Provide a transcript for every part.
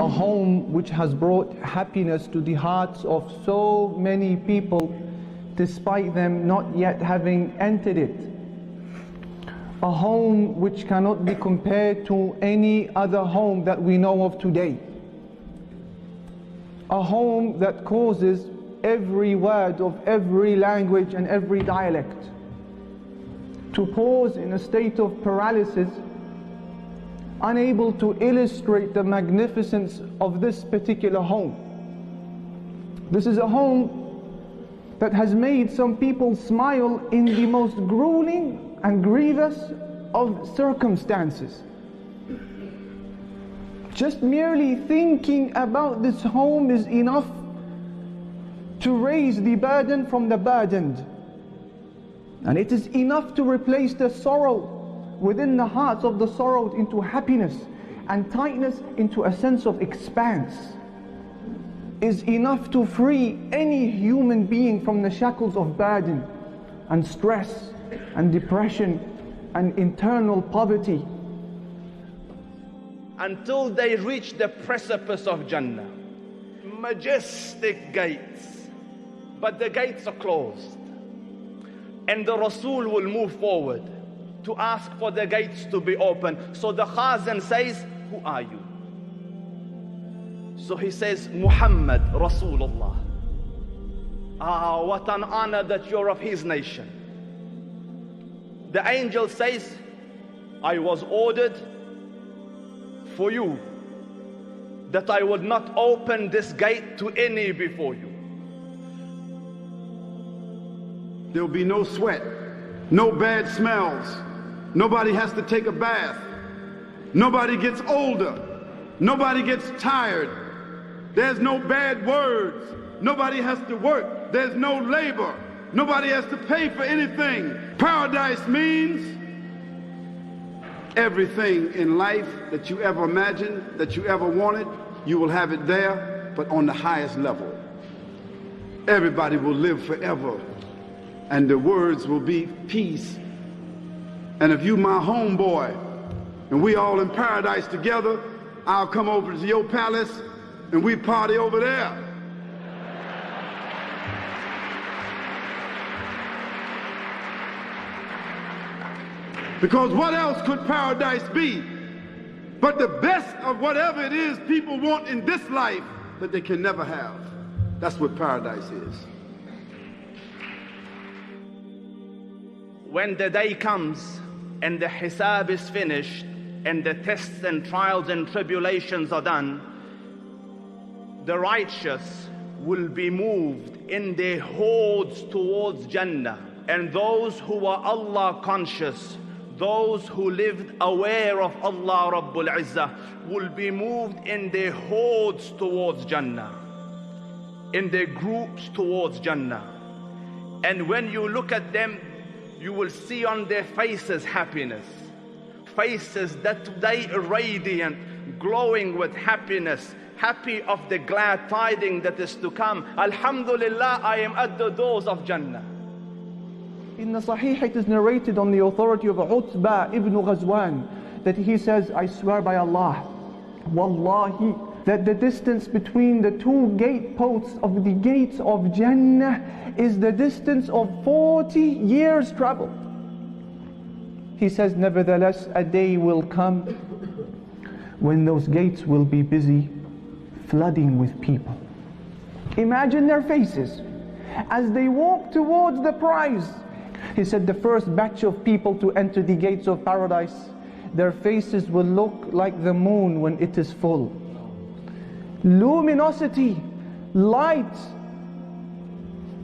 a home which has brought happiness to the hearts of so many people despite them not yet having entered it. A home which cannot be compared to any other home that we know of today. A home that causes every word of every language and every dialect to pause in a state of paralysis, unable to illustrate the magnificence of this particular home. This is a home that has made some people smile in the most grueling and grievous of circumstances. Just merely thinking about this home is enough to raise the burden from the burdened. And it is enough to replace the sorrow within the hearts of the sorrowed into happiness, and tightness into a sense of expanse. Is enough to free any human being from the shackles of burden and stress and depression and internal poverty. Until they reach the precipice of Jannah. Majestic gates, but the gates are closed. And the Rasul will move forward to ask for the gates to be open. So the Khazan says, who are you? So he says, Muhammad Rasulullah. Ah, what an honor that you're of his nation. The angel says, I was ordered for you that I would not open this gate to any before you. There'll be no sweat, no bad smells. Nobody has to take a bath. Nobody gets older. Nobody gets tired. There's no bad words. Nobody has to work. There's no labor. Nobody has to pay for anything. Paradise means everything in life that you ever imagined, that you ever wanted, you will have it there, but on the highest level. Everybody will live forever, and the words will be peace. And if you my homeboy, and we all in paradise together, I'll come over to your palace, and we party over there. Because what else could paradise be but the best of whatever it is people want in this life that they can never have? That's what paradise is. When the day comes and the hisab is finished and the tests and trials and tribulations are done, the righteous will be moved in their hordes towards Jannah, and those who are Allah conscious, those who lived aware of Allah Rabbul Izzah, will be moved in their hordes towards Jannah, in their groups towards Jannah. And when you look at them, you will see on their faces happiness, faces that they are radiant, glowing with happiness, happy of the glad tidings that is to come. Alhamdulillah, I am at the doors of Jannah. In the Sahih it is narrated on the authority of Utbah ibn Ghazwan that he says, I swear by Allah, Wallahi, that the distance between the two gateposts of the gates of Jannah is the distance of 40 years travel. He says, nevertheless, a day will come when those gates will be busy flooding with people. Imagine their faces as they walk towards the prize. He said the first batch of people to enter the gates of paradise, their faces will look like the moon when it is full. Luminosity, light.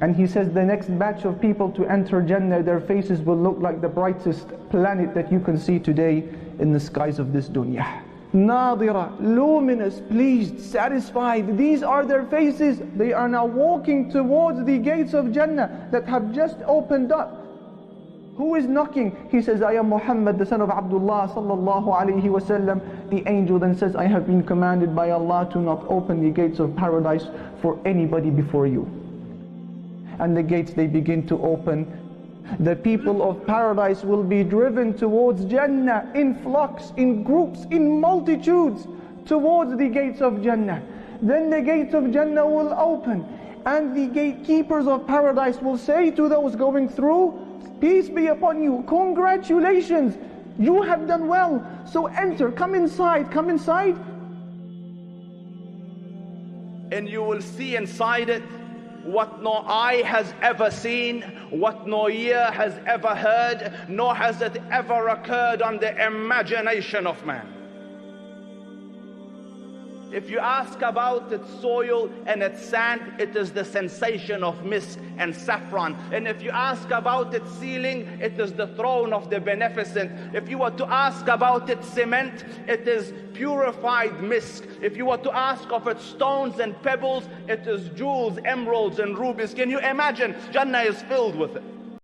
And he says the next batch of people to enter Jannah, their faces will look like the brightest planet that you can see today in the skies of this dunya. Nadira, luminous, pleased, satisfied. These are their faces. They are now walking towards the gates of Jannah that have just opened up. Who is knocking? He says, I am Muhammad, the son of Abdullah sallallahu alayhi wasallam. The angel then says, I have been commanded by Allah to not open the gates of paradise for anybody before you. And the gates, they begin to open. The people of paradise will be driven towards Jannah in flocks, in groups, in multitudes, towards the gates of Jannah. Then the gates of Jannah will open, and the gatekeepers of paradise will say to those going through, peace be upon you, congratulations, you have done well, so enter, come inside, come inside. And you will see inside it what no eye has ever seen, what no ear has ever heard, nor has it ever occurred on the imagination of man. If you ask about its soil and its sand, it is the sensation of misk and saffron. And if you ask about its ceiling, it is the throne of the beneficent. If you were to ask about its cement, it is purified misk. If you were to ask of its stones and pebbles, it is jewels, emeralds and rubies. Can you imagine? Jannah is filled with it.